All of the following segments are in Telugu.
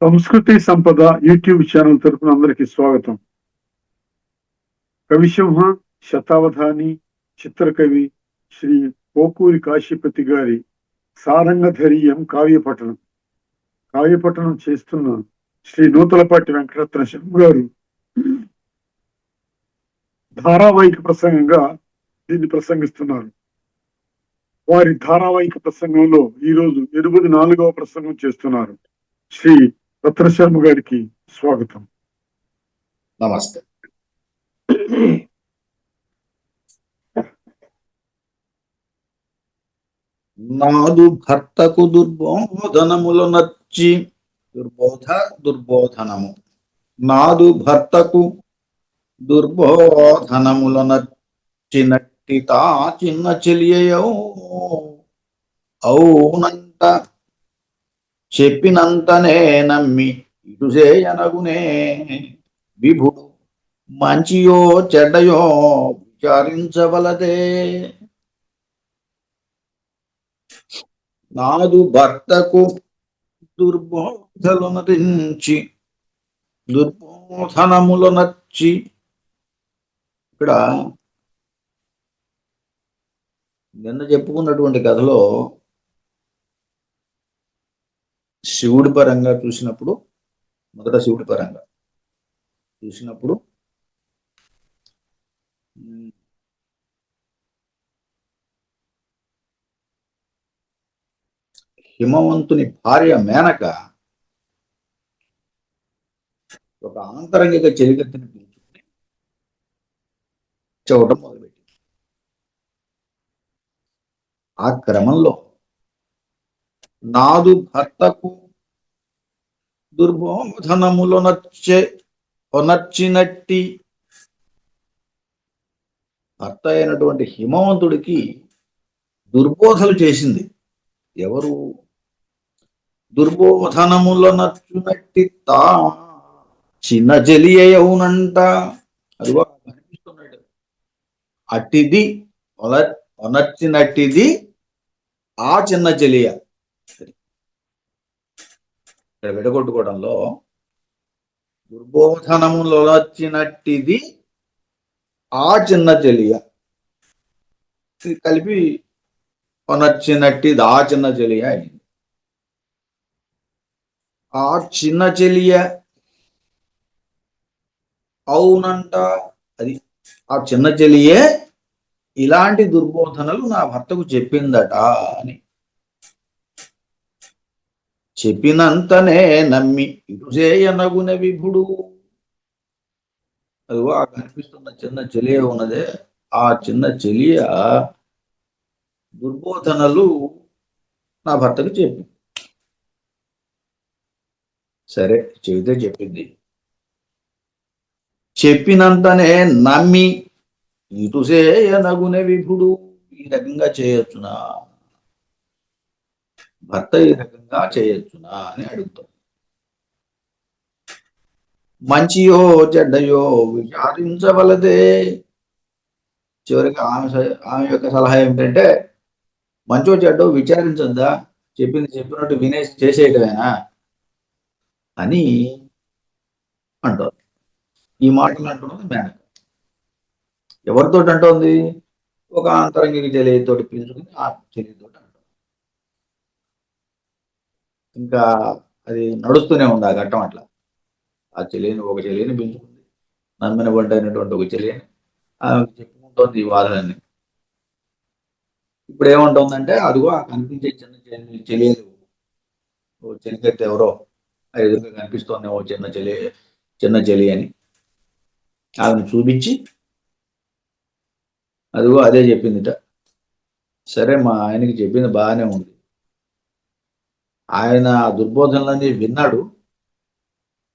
సంస్కృతి సంపద యూట్యూబ్ ఛానల్ తరపున అందరికీ స్వాగతం. కవిసింహ శతావధాని చిత్రకవి శ్రీ పోకూరి కాశీపతి గారి సారంగధరీయం కావ్యపఠనం చేస్తున్న శ్రీ నూతలపాటి వెంకటరత్న శర్మ గారు ధారావాహిక ప్రసంగంగా దీన్ని ప్రసంగిస్తున్నారు. వారి ధారావాహిక ప్రసంగంలో ఈరోజు 84వ ప్రసంగం చేస్తున్నారు. శ్రీ రత్నశర్మ గారికి స్వాగతం. నమస్తే. నాదు భర్తకు దుర్బోధనములు నచ్చి దుర్బోధనము నాదు భర్తకు దుర్బోధనముల నచ్చినట్టి తా చిన్న చెలియౌ అవునంట చెప్పినంతనే నమ్మి ఇటు చేయనగునే విభుడు మంచియో చెడ్డయో విచారించవలదే. నాదు భర్తకు దుర్బోధనములు నచ్చి, ఇక్కడ నిన్న చెప్పుకున్నటువంటి కథలో శివుడి పరంగా చూసినప్పుడు, మొదట శివుడి పరంగా చూసినప్పుడు హిమవంతుని భార్య మేనక ఒక ఆంతరంగిక చెలికత్తిని పిలుచుకుని చూడటం మొదలుపెట్టింది. ఆ క్రమంలో నాదు భర్తకు దుర్బోధనములు నచ్చినట్టి భర్త అయినటువంటి హిమవంతుడికి దుర్బోధలు చేసింది. ఎవరు? దుర్బోధనముల నచ్చినట్టి తా చిన్న జలియవునంట. అదిగో కనిపిస్తున్నాడు. అట్టిది నచ్చినట్టిది ఆ చిన్న చెలియ. ఇక్కడ విడగొట్టుకోవడంలో దుర్బోధనములు నచ్చినట్టిది ఆ చిన్న చెలియ కలిపి నచ్చినట్టిది ఆ చిన్న చెలియ అయింది. ఆ చిన్న చెలియ అవునంట. అది ఆ చిన్న చెలియే ఇలాంటి దుర్బోధనలు నా భర్తకు చెప్పిందట అని. చెప్పినంతనే నమ్మి ఇటు చేయనగున విభుడు. అదిగో ఆ కనిపిస్తున్న చిన్న చెలియ ఉన్నదే, ఆ చిన్న చెలియ దుర్బోధనలు నా భర్తకు చెప్పింది. సరే, చెబితే చెప్పింది. చెప్పినంతనే నమ్మి ఇటు చేయనగునే విభుడు. ఈ రకంగా చేయొచ్చునా, భర్త ఈ రకంగా చేయొచ్చునా అని అడుగుతాం. మంచియో చెడ్డయో విచారించవలదే. చివరికి ఆమె యొక్క సలహా ఏమిటంటే, మంచో చెడ్డో విచారించొద్దా, చెప్పినట్టు వినేసి చేసేయటమేనా అని అంటారు. ఈ మాటలు అంటున్నది మేనక. ఎవరితో అంటోంది? ఒక ఆంతరంగిక చెలియతోటి పిలుచుకుని ఆ చెలియతో అంటారు. ఇంకా అది నడుస్తూనే ఉంది ఆ ఘట్టం. అట్లా ఆ ఒక చెలియని పిలుచుకుంది, నమ్మిన పడ్డైనటువంటి ఒక చెలియని ఆమెకు చెప్పుకుంటోంది ఈ వాదనని. ఇప్పుడు ఏమంటుందంటే, అదిగో ఆ కనిపించే చెలియలు, ఓ చెలికత్తి ఎవరో ఎదురుగా కనిపిస్తోంది, ఓ చిన్న చెలి అని ఆమెను చూపించి, అదిగో అదే చెప్పిందిట. సరే, మా ఆయనకి చెప్పింది బాగానే ఉంది. ఆయన ఆ దుర్బోధనలన్నీ విన్నాడు,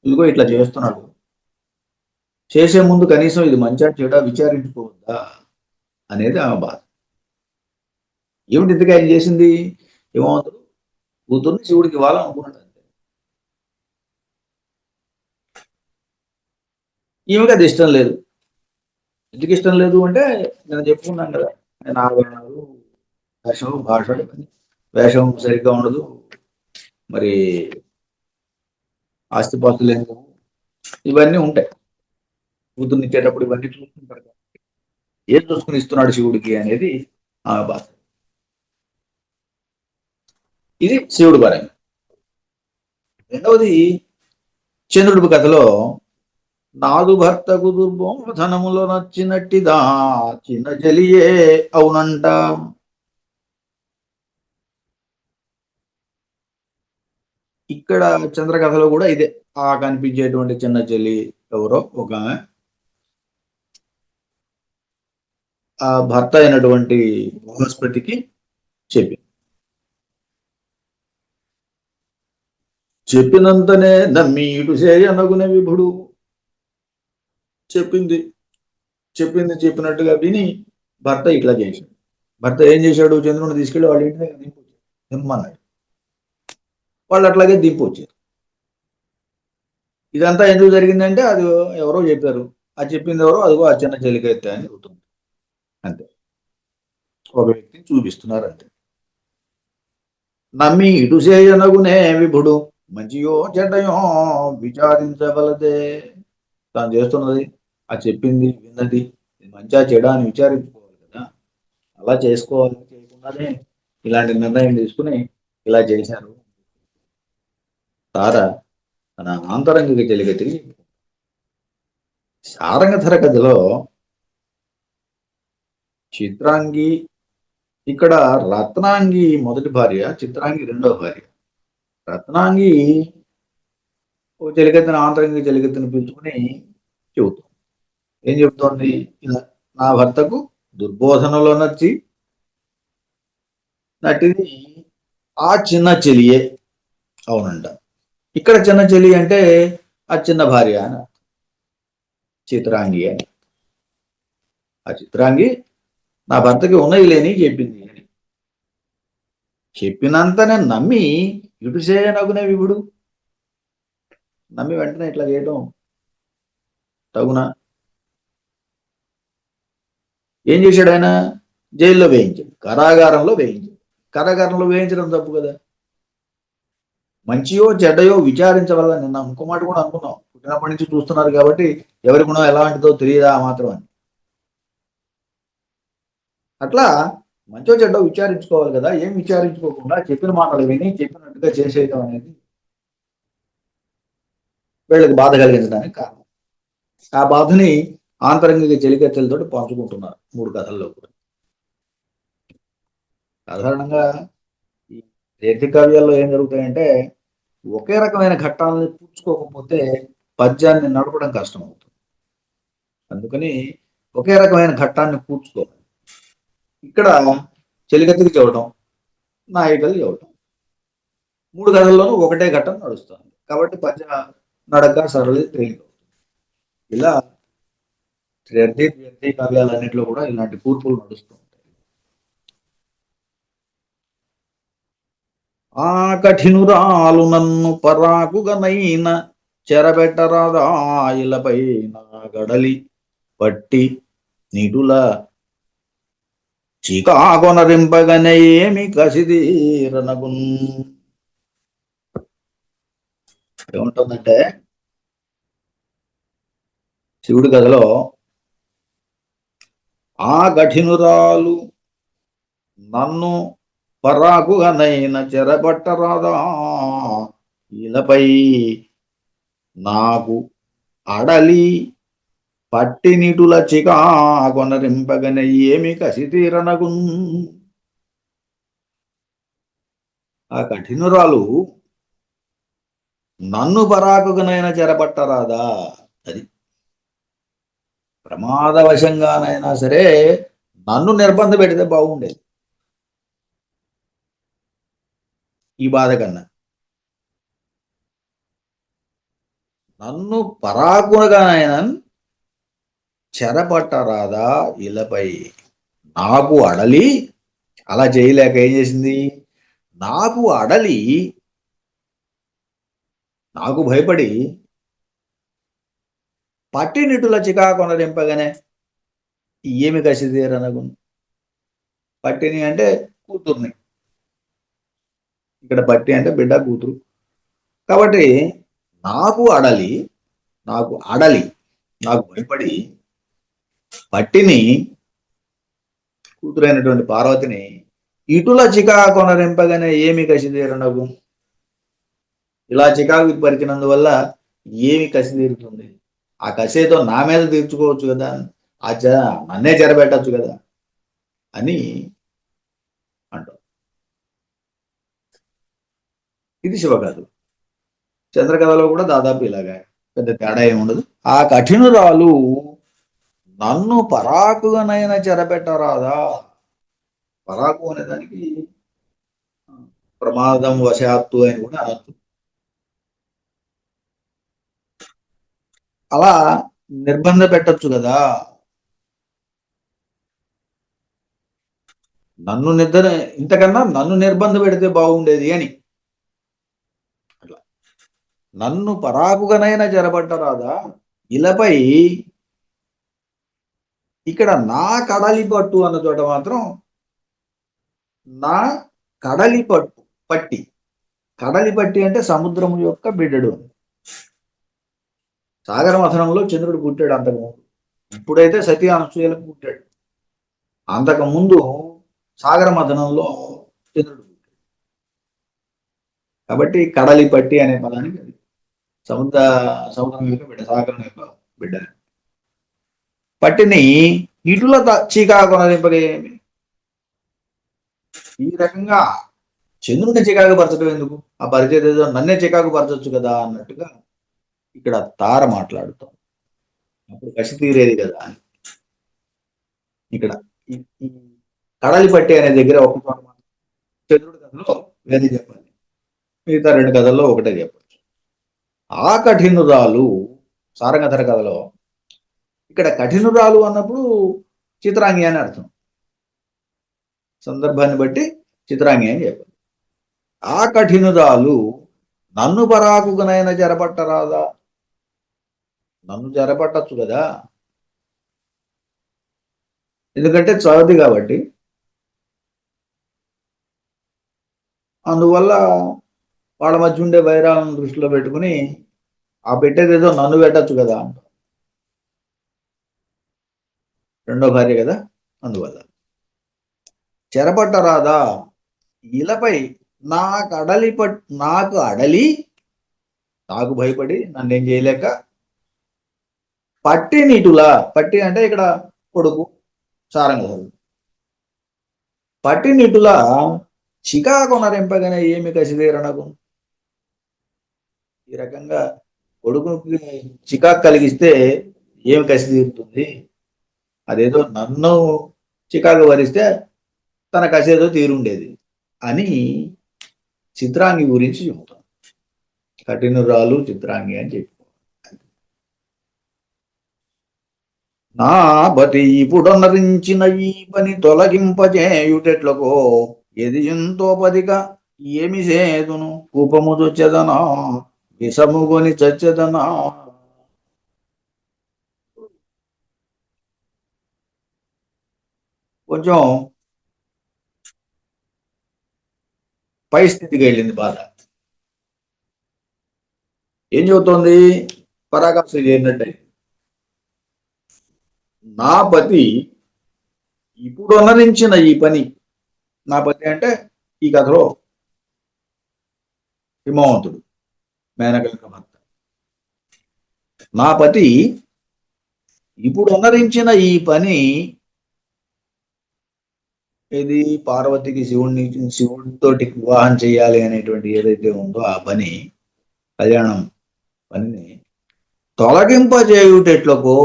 ఇదిగో ఇట్లా చేస్తున్నాడు. చేసే ముందు కనీసం ఇది మంచిగా చెడా విచారించుకోవద్దా అనేది ఆమె బాధ. ఏమిటి ఇంతగా ఆయన చేసింది? ఏమవుతుంది, కూతుర్ని శివుడికి ఇవ్వాలనుకున్నాడు అంతే. ఈమెకి అది ఇష్టం లేదు. ఎందుకు ఇష్టం లేదు అంటే, నేను చెప్పుకున్నాను కదా, నేను ఆభరణాలు, వేషం సరిగ్గా ఉండదు, మరి ఆస్తిపాస్తులు ఏం లేవు, ఇవన్నీ ఉంటాయి. కూతుర్నిచ్చేటప్పుడు ఇవన్నీ చూసుకుంటారు కదా. ఏం చూసుకుని ఇస్తున్నాడు శివుడికి అనేది ఆమె బాధ. ఇది శివుడు భార్య. రెండవది చంద్రుడి కథలో నాదు భర్తకు దుర్బోధనములో నచ్చినట్టిదా చిన్న జలియే అవునంట. ఇక్కడ చంద్రకథలో కూడా ఇదే. ఆ కనిపించేటువంటి చిన్న చెల్లి ఎవరో ఒక ఆమె ఆ భర్త అయినటువంటి బృహస్పతికి చెప్పి చెప్పినంతనే నమ్మి ఇటు చేయనగునే విభుడు. చెప్పింది చెప్పినట్టుగా విని భర్త ఇట్లా చేశాడు. భర్త ఏం చేశాడు? చంద్రుని తీసుకెళ్లి వాళ్ళ ఇంటి దగ్గర దింపమన్నాడు. వాళ్ళు అట్లాగే దింపు వచ్చారు. ఇదంతా ఎందుకు జరిగిందంటే అది ఎవరో చెప్పారు. ఆ చెప్పింది ఎవరో అదిగో ఆ చిన్న చెలికైతే అని అవుతుంది. అంతే, ఒక వ్యక్తిని చూపిస్తున్నారు అంతే. నమ్మి ఇటు చేయనగునే విభుడు మంచియో చెడ్డయో విచారించవలదే. తాను చేస్తున్నది, ఆ చెప్పింది విన్నది మంచిగా చెడా అని విచారించుకోవాలి కదా. అలా చేసుకోవాలి, చేయకుండానే ఇలాంటి నిర్ణయం తీసుకుని ఇలా చేశారు. తార తన ఆంతరంగిక చెలిక తిరిగి సారంగధర కథలో చిత్రాంగి, ఇక్కడ రత్నాంగి మొదటి భార్య, చిత్రాంగి రెండవ భార్య. రత్నాంగి ఓ చెలికత్తెన ఆంతరంగిక చెలికత్తెను పిలుచుకుని చెబుతుంది. ఏం చెబుతోంది? ఇలా నా భర్తకు దుర్బోధనలో నటిది ఆ చిన్న చెలియే అవునంట. ఇక్కడ చిన్న చెలి అంటే ఆ చిన్న భార్య అని, చిత్రాంగి అని. ఆ చిత్రాంగి నా భర్తకి ఉన్నది లేని చెప్పింది అని. చెప్పినంతనే నమ్మి ఇటు చేయనగునే విభుడు. నమ్మి వెంటనే ఇట్లా చేయడం తగునా? ఏం చేశాడు ఆయన? జైల్లో వేయించాడు, కారాగారంలో వేయించాడు. కారాగారంలో వేయించడం తప్పు కదా. మంచియో చెడ్డయో విచారించవల్ల. నిన్న ఇంకో మాట కూడా అనుకున్నాం, పుట్టినప్పటి నుంచి చూస్తున్నారు కాబట్టి ఎవరి గుణం ఎలాంటిదో తెలియదా మాత్రం అని. అట్లా మంచో చెడ్డో విచారించుకోవాలి కదా. ఏం విచారించుకోకుండా చెప్పిన మాటలు విని చెప్పినట్టుగా చేసేయటం అనేది వీళ్ళకి బాధ కలిగించడానికి కారణం. ఆ బాధని ఆంతరంగిక చెలికత్తెలతో పంచుకుంటున్నారు మూడు కథల్లో కూడా. సాధారణంగా ఈ దీర్ఘ కావ్యాల్లో ఏం జరుగుతాయంటే ఒకే రకమైన ఘట్టాలని పూడ్చుకోకపోతే పద్యాన్ని నడపడం కష్టం అవుతుంది. అందుకని ఒకే రకమైన ఘట్టాన్ని పూడ్చుకోవాలి. ఇక్కడ చెలికత్తికి చెప్పడం, నాయికలు చెప్పడం, మూడు కథల్లోనూ ఒకటే ఘట్టం నడుస్తుంది కాబట్టి పద్య నడక సరళి తేలిక. ఇలా వ్యర్థి కావ్యాలన్నింటిలో కూడా ఇలాంటి కూర్పులు నడుస్తూ ఉంటాయి. ఆ కఠినురాలు నన్ను పరాకుగనైన చెరబెట్టరాదా ఇలపై నా గడలి పట్టి నిటుల చికాకొనరింపగనే ఏమి కసిదీరనగున్. ఏముంటుందంటే శివుడి కథలో ఆ కఠినురాలు నన్ను పరాకుగనైన చెరబట్టరాదా ఇలపై నాకు అడలి పట్టినిటుల చికాకొనరింపగనే ఏమి కసితీరనగున్. ఆ కఠినురాలు నన్ను పరాకుగనైనా చెరపట్టరాదా. అది ప్రమాదవశంగానైనా సరే నన్ను నిర్బంధ పెడితే బాగుండేది ఈ బాధ కన్నా. నన్ను పరాకునగానైనా చెరపట్టరాదా ఇలపై నాకు అడలి. అలా చేయలేక ఏం చేసింది? నాకు అడలి, నాకు భయపడి పట్టినిటుల చికాకొనరింపగానే ఏమి కసిదీరనగు. పట్టిని అంటే కూతుర్ని, ఇక్కడ పట్టి అంటే బిడ్డ కూతురు. కాబట్టి నాకు అడలి నాకు అడలి నాకు భయపడి పట్టిని కూతురైనటువంటి పార్వతిని ఇటుల చికాకొనరింపగానే ఏమి కసిదీరనగు. ఇలా చికాకు పరిచినందువల్ల ఏమి కసి తీరుతుంది? ఆ కసేతో నా మీద తీర్చుకోవచ్చు కదా, నన్నే చెరబెట్టచ్చు కదా అని అంటారు. ఇది శివకథ. చంద్రకథలో కూడా దాదాపు ఇలాగా పెద్ద తేడా ఏమి ఉండదు. ఆ కఠినురాలు నన్ను పరాకుగానైనా చెరబెట్టరాదా. పరాకు అనేదానికి ప్రమాదం వశాత్తు అని కూడా అనొచ్చు. అలా నిర్బంధ పెట్టచ్చు కదా. ఇంతకన్నా నన్ను నిర్బంధ పెడితే బాగుండేది అని. అట్లా నన్ను పరాకుగానైనా చెరబట్టరాదా. ఇలాపై ఇక్కడ నా కడలి పట్టు అన్న చోట మాత్రం నా కడలి పట్టి. కడలి పట్టి అంటే సముద్రము యొక్క బిడ్డడు. సాగర మథనంలో చంద్రుడు పుట్టాడు అంతకుముందు. ఇప్పుడైతే సతీ అనసూయలకు పుట్టాడు. అంతకుముందు సాగర మథనంలో చంద్రుడు పుట్టాడు. కాబట్టి కడలి పట్టి అనే పదానికి సముద్రం యొక్క బిడ్డ, సాగరం యొక్క బిడ్డ. పట్టిని ఇటుల చీకాకొనదింపగేమి. ఈ రకంగా చంద్రుడిని చికాకు పరచడం ఎందుకు? ఆ పరిచయం ఏదో నన్నే చికాకు పరచొచ్చు కదా అన్నట్టుగా ఇక్కడ తార మాట్లాడుతాం. అప్పుడు కసి తీరేది కదా అని. ఇక్కడ ఈ కడలి పట్టి అనే దగ్గర ఒక చంద్రుడి కథలో వేది చెప్పాలి, మిగతా రెండు కథల్లో ఒకటే చెప్పచ్చు. ఆ కఠినురాలు సారంగధర కథలో ఇక్కడ కఠినురాలు అన్నప్పుడు చిత్రాంగి అని అర్థం. సందర్భాన్ని బట్టి చిత్రాంగి అని చెప్పాలి. ఆ కఠినురాలు నన్ను పరాకునైనా చెరపట్టరాదా. నన్ను చెరపట్టచ్చు కదా, ఎందుకంటే చదవది కాబట్టి. అందువల్ల వాళ్ళ మధ్య ఉండే వైరాలను దృష్టిలో పెట్టుకుని ఆ పెట్టేదేదో నన్ను పెట్టచ్చు కదా. రెండో భార్య కదా, అందువల్ల చెరపట్టరాదా. ఇలాపై నాకు అడలి నాకు భయపడి నన్నేం చేయలేక పట్టి నీటులా. పట్టి అంటే ఇక్కడ కొడుకు సారంగధరుడు. పట్టి నీటులా చికాకొనరింపగానే ఏమి కసిదీరనగు. ఈ రకంగా కొడుకుకి చికాకు కలిగిస్తే ఏమి కసి తీరుతుంది? అదేదో నన్ను చికాకు వరిస్తే తన కసేదో తీరుండేది అని చిత్రాంగి గురించి చెబుతాం. కఠినురాలు చిత్రాంగి అని చెప్పి. నా బతి ఇప్పుడొనరించిన ఈ పని తొలగింపజేయుటెట్లకో ఎది ఎంతోపదిగా ఏమి సేదును. కూపము చొచ్చెదనా విషముగొని చచ్చెదనా. కొంచెం పై స్థితికి వెళ్ళింది బాధ. ఏం చెబుతోంది? పరాకాష్ఠ చేరినట్టే. నా పతి ఇప్పుడు అనరించిన ఈ పని. నా పతి అంటే ఈ కథలో హిమవంతుడు, మేనక యొక్క భర్త. నా పతి ఇప్పుడు అనరించిన ఈ పని ఇది పార్వతికి శివుడితోటి వివాహం చేయాలి అనేటువంటి ఏదైతే ఉందో ఆ పని, కళ్యాణం పనిని తొలగింపజేయుటెట్లకో.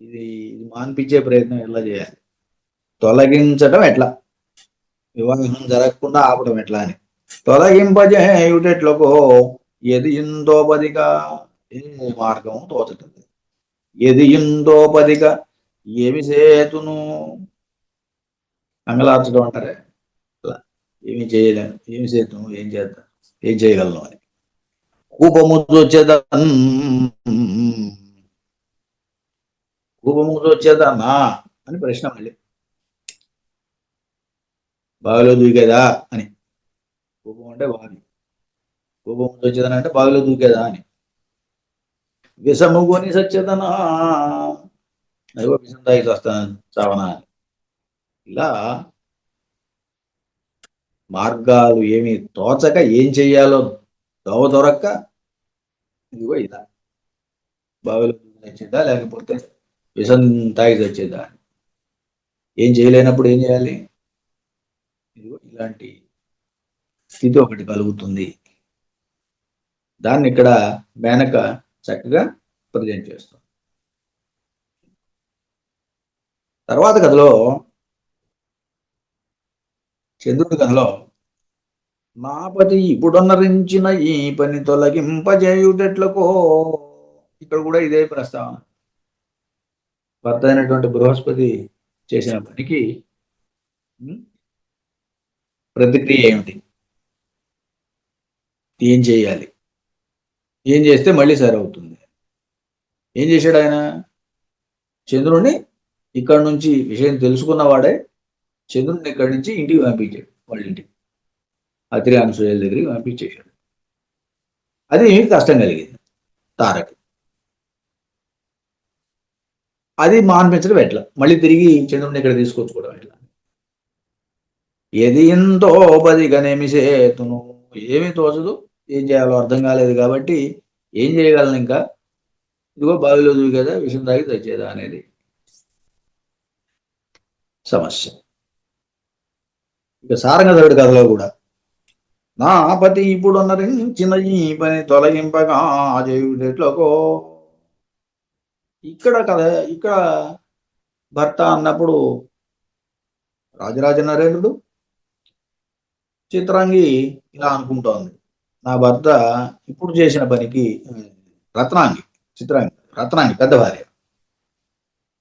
ఇది మాన్పించే ప్రయత్నం ఎలా చేయాలి, తొలగించటం ఎట్లా, వివాహం జరగకుండా ఆపడం ఎట్లా అని. తొలగింపజేయుటెట్లకో ఎది ఇందోపదిగా. ఏ మార్గం తోచటది. ఎది ఇందోపదిగా ఏమి సేతును. అంగలార్చడం అంటారే అలా. ఏమి చేయలేను, ఏమి సేతును, ఏం చేద్దాం, ఏం చేయగలను అని. కూపము వచ్చేదన్నా అని ప్రశ్న మళ్ళీ. బావిలో దూకేదా అని. కూపం అంటే బావి. కోపం వచ్చేదన అంటే బావిలో దూకేదా అని. విషముగొని సచ్చేదనా, అదిగో విషం తాగి వస్తాను చావనా అని. ఇలా మార్గాలు ఏమి తోచక ఏం చెయ్యాలో దోవ దొరక్క ఇదిగో ఇలా బావిలో చచ్చేదా లేకపోతే విషం తాగి చచ్చేదా. ఏం చేయలేనప్పుడు ఏం చేయాలి? ఇదిగో ఇలాంటి స్థితి ఒకటి కలుగుతుంది. దాన్ని ఇక్కడ మేనక చక్కగా ప్రజెంట్ చేస్తాం. తర్వాత కథలో, చంద్రుడి కథలో, నాపతి ఇప్పుడున్నరించిన ఈ పని తొలగింపజేయుటెట్లకో, ఇక్కడ కూడా ఇదే ప్రస్తావన. భర్త అయినటువంటి బృహస్పతి చేసిన పనికి ప్రతిక్రియ ఏమిటి, ఏం చేయాలి, ఏం చేస్తే మళ్ళీ సరవుతుంది. ఏం చేశాడు ఆయన? చంద్రుడిని ఇక్కడ నుంచి విషయం తెలుసుకున్నవాడే చంద్రుడిని ఇక్కడి నుంచి ఇంటికి పంపించాడు, వాళ్ళ ఇంటికి, అత్రి అనసూయల దగ్గరికి పంపించేశాడు. అది కష్టం కలిగింది తారకి. అది మాన్పించడం ఎట్లా, మళ్ళీ తిరిగి చంద్రుడిని ఇక్కడ తీసుకొచ్చుకోవడం ఎట్లా? ఎది ఎంతో బదిగనేమిసేతును, ఏమీ తోచదు, ఏం చేయాలో అర్థం కాలేదు కాబట్టి ఏం చేయగలను ఇంకా, ఇదిగో బావిలో దూకేదా విషం తాగి తెచ్చేదా అనేది సమస్య. ఇక సారంగధరుడి కథలో కూడా, నా పతి ఇప్పుడున్నరించిన ఈ పని తొలగింపగా చేయుటెట్లకో, ఇక్కడ కథ, ఇక్కడ భర్త అన్నప్పుడు రాజరాజ నరేంద్రుడు, చిత్రాంగి ఇలా అనుకుంటోంది, నా భర్త ఇప్పుడు చేసిన పనికి, రత్నాంగి, చిత్రాంగి రత్నాంగి పెద్ద భార్య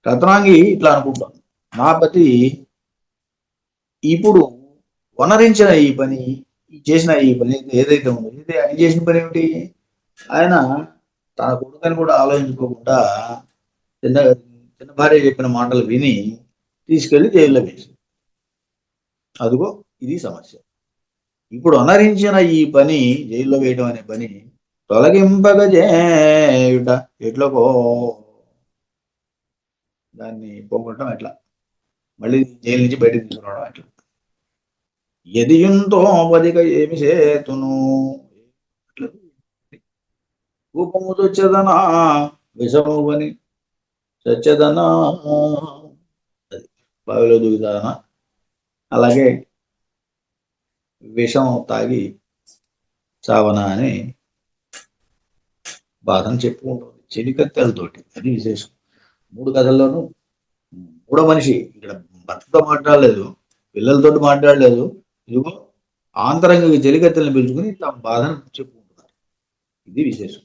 రత్నాంగి ఇట్లా అనుకుంటోంది, నా పతి ఇప్పుడు వనరించిన ఈ పని, చేసిన ఈ పని ఏదైతే ఉందో, ఇది ఆయన చేసిన పని ఏమిటి? ఆయన తన కొడుకని కూడా ఆలోచించుకోకుండా చిన్న చిన్న భార్య చెప్పిన మాటలు విని తీసుకెళ్లి జైల్లో వేసి, అదిగో ఇది సమస్య. ఇప్పుడు అనరించిన ఈ పని, జైల్లో వేయడం అనే పని తొలగింపగజేయుట ఎట్లకో, దాన్ని పోగొట్టడం ఎట్లా, మళ్ళీ జైలు నుంచి బయటకు తీసుకురావడం ఎట్లా? ఎదియుంతో పదిక ఏమి చేతును, రూపము చొచ్చెదనా విషము అని చచ్చేదనా, అది బావిలో దూకుతాదనా, అలాగే విషం తాగి చావనా అని బాధను చెప్పుకుంటుంది చెలికత్తెలతోటి. అది విశేషం. 3 కథల్లోనూ మూడో మనిషి, ఇక్కడ భర్తతో మాట్లాడలేదు, పిల్లలతోటి మాట్లాడలేదు, ఇదిగో ఆంతరంగ చెలికత్తెలను పిలుచుకుని తమ బాధను చెప్పుకుంటున్నారు. ఇది విశేషం.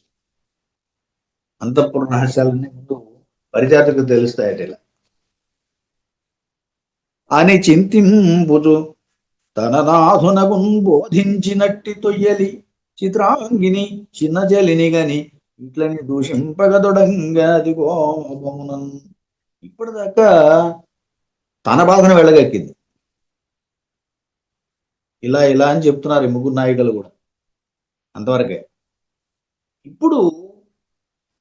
అంతఃపుర రహస్యాలన్నీ ముందు పరిచారికు తెలుస్తాయట. ఇలా అని చింతింపుచు తన నాథునగున్ బోధించినట్టి తొయ్యలి చిత్రాంగిని చిన్న జలిని గని ఇట్లని దూషింపగదొడంగది కోపమునన్. ఇప్పటిదాకా తన బాధను వెళ్ళగక్కింది. ఇలా ఇలా అని చెప్తున్నారు ఈ 3 నాయికలు కూడా, అంతవరకే. ఇప్పుడు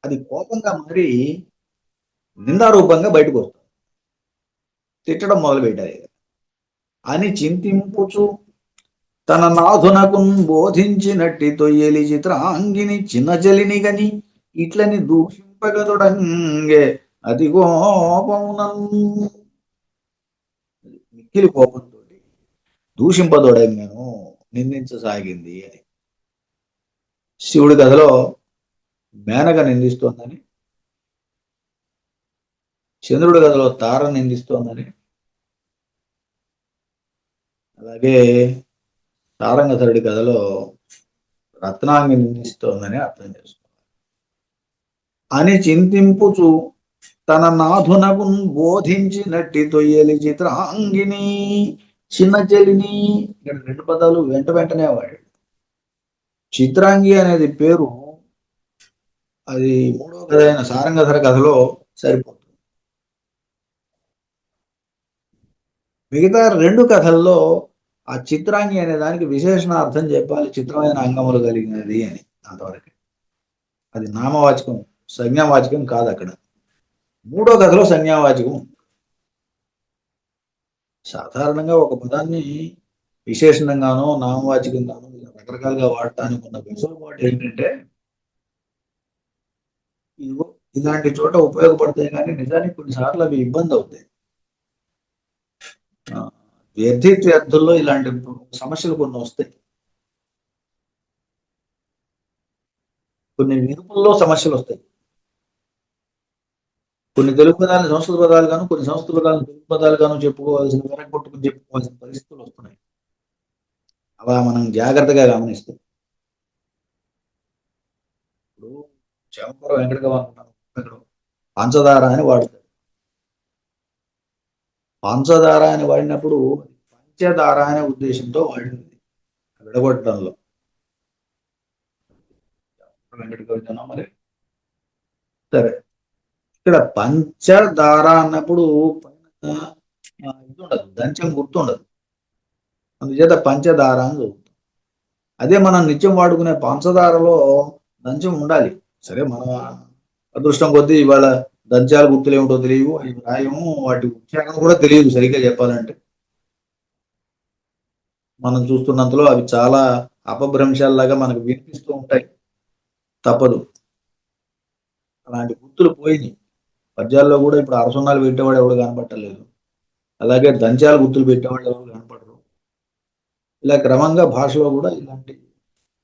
అది కోపంగా మారి నిందారూపంగా బయటకు వస్తుంది, తిట్టడం మొదలు పెట్టారు. అని చింతింపుచు తన నాథునకు బోధించినట్టి తొయ్యలి చిత్రాంగిని చిన్న జలిని గని ఇట్లని దూషింపగదొడంగే అది కోపమునన్. మిక్కిలి కోపంతో దూషింపదొడంగను, నిందించసాగింది అని. శివుడి కథలో మేనక నిందిస్తోందని, చంద్రుడి కథలో తార నిందిస్తోందని, అలాగే సారంగధరుడి కథలో రత్నాంగి నిందిస్తోందని అర్థం చేసుకోవాలి. అని చింతింపుచు తన నాథునకు బోధించినట్టి తొయ్యలి చిత్రాంగిని చిన్న చెలిని, ఇక్కడ 2 పదాలు వెంట వెంటనే వాడాడు. చిత్రాంగి అనేది పేరు అది 3వ కథ అయిన సారంగధర కథలో సరిపోతుంది. మిగతా 2 కథల్లో ఆ చిత్రాంగి అనే దానికి విశేషణ అర్థం చెప్పాలి, చిత్రమైన అంగములు కలిగినది అని. అంతవరకు అది నామవాచకం, సంజ్ఞావాచకం కాదు. అక్కడ మూడో కథలో సంజ్ఞావాచకం. సాధారణంగా ఒక పదాన్ని విశేషణంగానో నామవాచకంగానో ఇలా రకరకాలుగా వాడటానికి ఉన్న వెసులుబాటు ఏంటంటే, ఇదిగో ఇలాంటి చోట ఉపయోగపడతాయి, కానీ నిజానికి కొన్నిసార్లు అవి ఇబ్బంది అవుతాయి. వ్యర్థిత్వ్యర్థుల్లో ఇలాంటి సమస్యలు కొన్ని వస్తాయి. కొన్ని విరుపుల్లో సమస్యలు వస్తాయి. కొన్ని తెలుగు పదాలను సంస్కృత పదాలు గాను, కొన్ని సంస్కృత పదాలను తెలుగు పదాలు గాను చెప్పుకోవాల్సిన, వెనక్కొట్టుకుని చెప్పుకోవాల్సిన పరిస్థితులు వస్తున్నాయి. అలా మనం జాగ్రత్తగా గమనిస్తాం. ఇప్పుడు చేమకూర వెంకటగా అనుకున్నాను, పంచదార అని వాడతారు. పంచదార అని వాడినప్పుడు పంచదార అనే ఉద్దేశంతో వాడింది, విడగొట్టడంలో. వెంకటగా మరి సరే, ఇక్కడ పంచదార అన్నప్పుడు ఇది ఉండదు, దంచం గుర్తుండదు, అందుచేత పంచదార అని చదువుతాం. అదే మనం నిత్యం వాడుకునే పంచదారలో దంచం ఉండాలి. సరే, మన అదృష్టం కొద్దీ ఇవాళ దంచాలు గుర్తులు ఏమిటో తెలియవు, అవి రాయము, వాటి ఉచ్చారణ కూడా తెలియదు సరిగ్గా చెప్పాలంటే. మనం చూస్తున్నంతలో అవి చాలా అపభ్రంశాల్లాగా మనకు వినిపిస్తూ ఉంటాయి. తప్పదు, అలాంటి గుర్తులు పోయినాయి. పద్యాల్లో కూడా ఇప్పుడు అరసున్నాలు పెట్టేవాడు ఎవడు కనపట్టలేదు, అలాగే దంచాలు గుర్తులు పెట్టేవాళ్ళు ఎవరు కనపడరు. ఇలా క్రమంగా భాషలో కూడా ఇలాంటి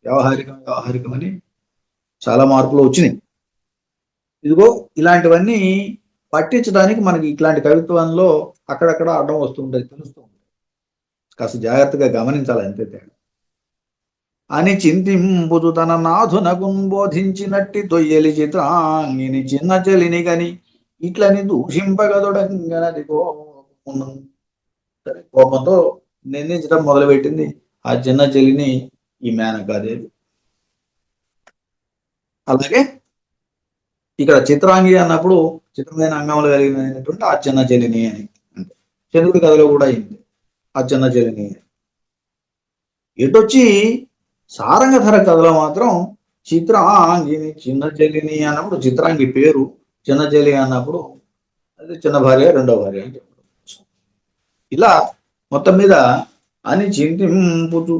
వ్యవహారికమని చాలా మార్పులు వచ్చినాయి. ఇదిగో ఇలాంటివన్నీ పట్టించడానికి మనకి ఇట్లాంటి కవిత్వంలో అక్కడక్కడ అడ్డం వస్తుంటాయి, తెలుస్తూ ఉంటాయి. కాస్త జాగ్రత్తగా గమనించాలి, అంతే తేడా. అని చింతింపుతు తన నాథునకున్ బోధించినట్టి తొయ్యలి చిత్రాంగిని చిన్న చెలిని గని ఇట్లని దూషింపగదొడంగనది కోపం. సరే, కోపంతో నిందించడం మొదలుపెట్టింది ఆ చిన్న చెల్లిని ఈ మేనకాదేవి. అలాగే ఇక్కడ చిత్రాంగి అన్నప్పుడు చిత్రమైన అంగములు కలిగినటువంటి ఆ చిన్న చెల్లిని అని. అంటే చంద్రుడి కథలో కూడా అయింది ఆ చిన్న చెల్లిని. ఎటొచ్చి సారంగధర కథలో మాత్రం చిత్రాంగిని చిన్న చెల్లిని అన్నప్పుడు చిత్రాంగి పేరు, చిన్న చెల్లి అన్నప్పుడు అది చిన్న భార్య, రెండో భార్య అని చెప్పడం. ఇలా మొత్తం మీద అని చింతింపుతూ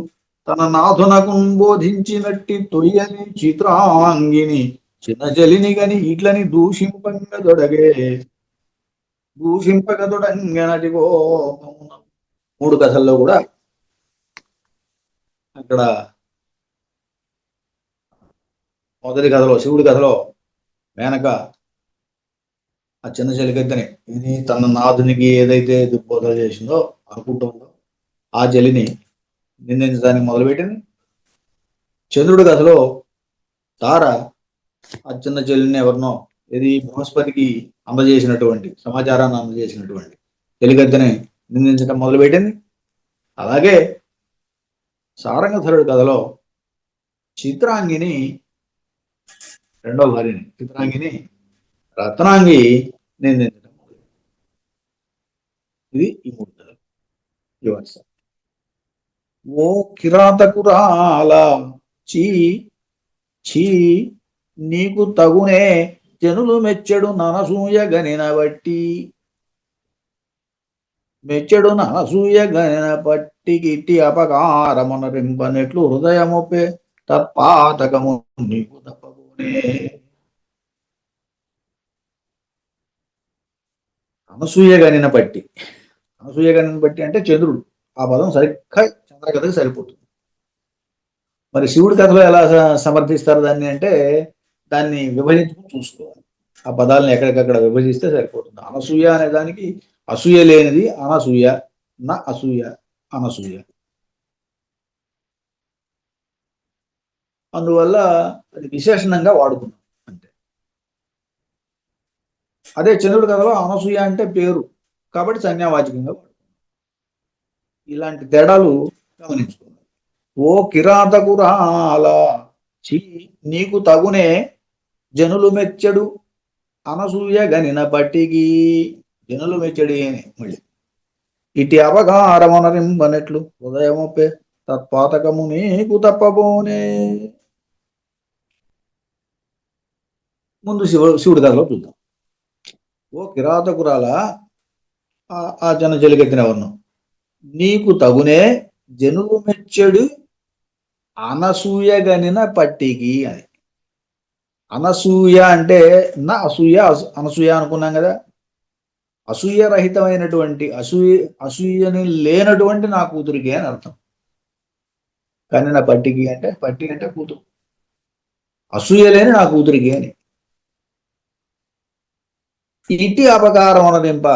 తన నాథునకు బోధించినట్టి తొయ్యని చిత్రాంగిని చిన్న చెలిని గని ఇట్లని దూషింపగదొడంగనదిగో. మూడు కథల్లో కూడా అక్కడ మొదటి కథలో, శివుడి కథలో మేనక ఆ చిన్న చెలికత్తెని, ఇది తన నాథునికి ఏదైతే దుర్బోధ చేసిందో అనుకుంటుందో ఆ చెల్లిని నిందించడానికి మొదలుపెట్టింది. చంద్రుడి కథలో తార ఆ చిన్న చెల్లిని ఎవరినో, ఇది బృహస్పతికి అందజేసినటువంటి సమాచారాన్ని అందజేసినటువంటి చెలికత్తెని నిందించడం మొదలుపెట్టింది. అలాగే సారంగధరుడి కథలో చిత్రాంగిని, రెండో భార్యని చిత్రాంగిని రత్నాంగి నిందించడం. ఇది ఈ మూడు కథలు, ఈ వరుస. ఓ కిరాతకురాల చీ చీ నీకు తగునే జనులు మెచ్చడు ననసూయ గనిన బట్టి, మెచ్చడు ననసూయ గనిన పట్టికి ఇట్టి అపకారమునరింపనెట్లు హృదయముపే తత్పాతకము నీకు తప్పబోనే. అనసూయ గనిన బట్టి, అనసూయ గనిన బట్టి అంటే చంద్రుడు, ఆ పదం సరిగ్గా చంద్రకథకి సరిపోతుంది. మరి శివుడి కథలో ఎలా సమర్థిస్తారు దాన్ని అంటే, దాన్ని విభజించుకుని చూసుకోవాలి. ఆ పదాలను ఎక్కడికక్కడ విభజిస్తే సరిపోతుంది. అనసూయ అనే దానికి అసూయ లేనిది అనసూయ, నా అసూయ అనసూయ. అందువల్ల అది విశేషణంగా వాడుకున్నాం అంతే. అదే చంద్రుడి కథలో అనసూయ అంటే పేరు కాబట్టి సంజ్ఞావాచకంగా వాడుకున్నాం. ఇలాంటి తేడాలు గమనించుకోవాలి. ఓ కిరాతకురాల చీ నీకు తగునే జనులు మెచ్చడు అనసూయ గనిన పట్టికి, జనులు మెచ్చడి అని మళ్ళీ ఇటు అవగారమనరింపనెట్లు హృదయమొప్పే తత్పాతకము నీకు తప్పబోనే. ముందు శివుడి కథలో చూద్దాం. ఓ కిరాతకురాల ఆ జన చెలికెత్తిన వర్ణం, నీకు తగునే జనులు మెచ్చడు అనసూయగనిన పట్టికి అని. అనసూయ అంటే నా అసూయ, అనసూయ అనుకున్నాం కదా. అసూయరహితమైనటువంటి అసూయని లేనటువంటి నా కూతురికి అని అర్థం. కానీ నా పట్టికి అంటే పట్టి అంటే కూతురు, అసూయ లేని నా కూతురికి అని. ఇటు అపకారం అనదింప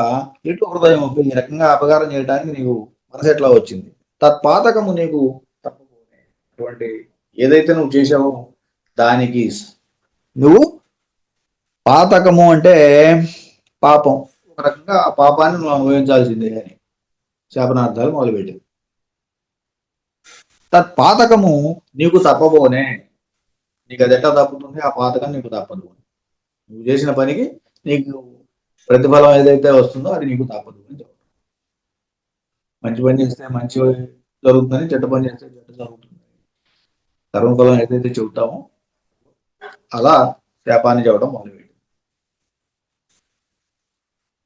ఇటు హృదయం ఈ రకంగా అపకారం చేయడానికి నీకు మనసు ఎట్లా వచ్చింది. తత్పాతకము నీకు తప్పకుండా ఏదైతే నువ్వు చేసావో దానికి నువ్వు పాతకము అంటే పాపం, ఒక రకంగా ఆ పాపాన్ని నువ్వు అనుభవించాల్సిందే అని శాపనార్థాలు మొదలుపెట్టింది. తత్పాతకము నీకు తప్పబోనే, నీకు అది ఎట్లా తప్పుతుంది, ఆ పాతకం నీకు తప్పదు. నువ్వు చేసిన పనికి నీకు ప్రతిఫలం ఏదైతే వస్తుందో అది నీకు తప్పదు అని చెప్తాను. మంచి పని చేస్తే మంచి జరుగుతుందని, చెడ్డ పని చేస్తే చెడ్డ జరుగుతుంది. కర్మఫలం ఏదైతే చెబుతామో అలా శాపాన్ని చెప్పడం మొదలుపెట్టింది.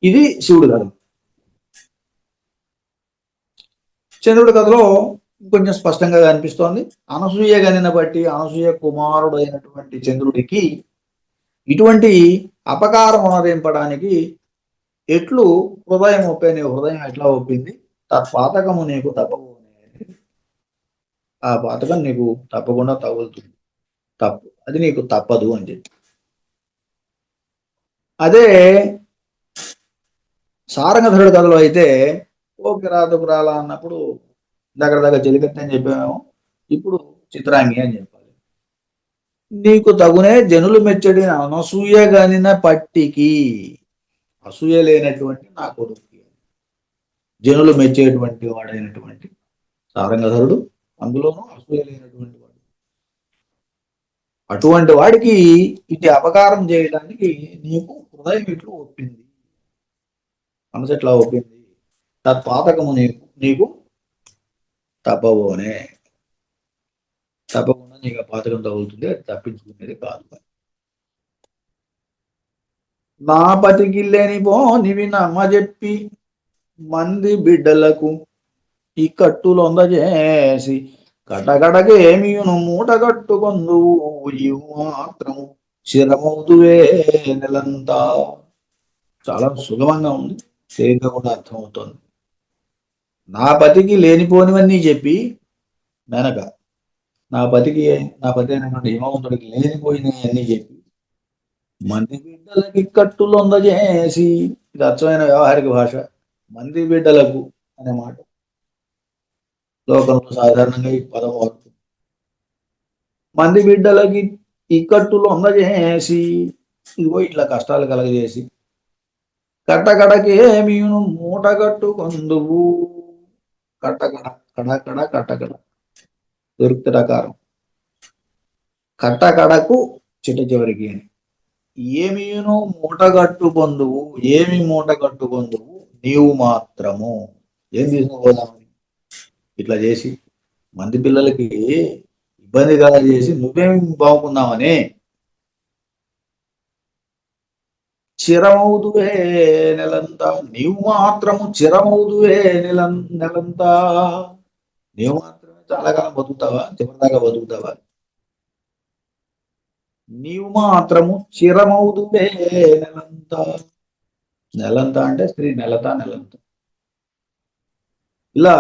ఇది శివుడి కథ. చంద్రుడి కథలో కొంచెం స్పష్టంగా కనిపిస్తోంది. అనసూయ గనిన బట్టి అనసూయ కుమారుడు అయినటువంటి చంద్రుడికి ఇటువంటి అపకారం అనరింపడానికి ఎట్లు హృదయం ఒప్పేని, హృదయం ఎట్లా ఒప్పింది. తత్పాతకము నీకు తప్పబోనే, ఆ పాతకం నీకు తప్పకుండా తగులుతుంది, తప్పు అది నీకు తప్పదు అని చెప్పి. అదే సారంగధరుడి కథలో అయితే ఓ కిరాతకురాల అన్నప్పుడు దగ్గర చెలికత్తి అని చెప్పాము, ఇప్పుడు చిత్రాంగి అని చెప్పాలి. నీకు తగునే జనులు మెచ్చడి అనసూయ గనిన పట్టికి, అసూయ లేనటువంటి నా కొడుకు, జనులు మెచ్చేటువంటి వాడైనటువంటి సారంగధరుడు, అందులోనూ అసూయ లేనటువంటి వాడు. అటువంటి వాడికి ఇటు అపకారం చేయడానికి నీకు హృదయం ఇట్లు ఒప్పింది, మనసు ఎట్లా ఒప్పింది. తత్పాతకము నీకు తప్పబోనే, తప్పకుండా నీకు ఆ పాతకం తగులుతుంది, అది తప్పించుకునేది కాదు. నా పతికిల్లేని పో నివి నమ్మ చెప్పి మంది బిడ్డలకు ఈ కట్టులొందజేసి కటకడకి ఏమియును మూట కట్టుకొందువు మాత్రము శిరమవుతువే నెలంతా. చాలా సులభంగా ఉంది, తేలిగ్గా కూడా అర్థమవుతోంది. నా పతికి లేనిపోనివన్నీ చెప్పి వెనక నా పతి అయినటువంటి హిమవంతుడికి లేనిపోయినవి అన్నీ చెప్పి మంది బిడ్డలకి కట్టులొందజేసి, ఇది అర్థమైన వ్యవహారిక భాష. మంది బిడ్డలకు అనే మాట లోకంలో సాధారణంగా ఈ పదం వాడుతుంది. మంది బిడ్డలకి ఇక్కట్టులొందజేసి, ఇదిగో ఇట్లా కష్టాలు కలగజేసి కట్టకడకి ఏమీను మూట కట్టుకొందువు. కట్టకడ కడకడ కట్టకడ దొరుకుతడకారం, కట్టకడకు చిట్ట చివరికి అని. ఏమీను మూట కట్టుకొందువు, ఏమి మూట కట్టుకొందువు నీవు మాత్రము. ఏం తీసుకుపోదామని ఇట్లా చేసి మంది పిల్లలకి ఇబ్బంది కల చేసి నువ్వేమి బాగుకుందామని. చిరమౌదువే నెలంతా, నీవు మాత్రము చిరమౌదువే నెలంతా. నీవు మాత్రమే చాలా కాలం బతుకుతావా, చివరిదాకా బతుకుతావా. నీవు మాత్రము చిరమౌదువే నెలంతా. నెలంతా అంటే స్త్రీ, నెలంతా. ఇలా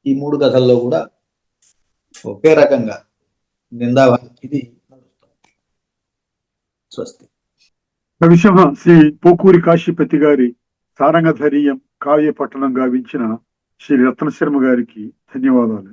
ఈ మూడు కథల్లో కూడా ఒకే రకంగా ఇది నడుస్తుంది. స్వస్తి. కవిశమ శ్రీ పోకూరి కాశీపతి గారి సారంగధరీయం కావ్య పట్టణం గావించిన శ్రీ రత్నశర్మ గారికి ధన్యవాదాలు.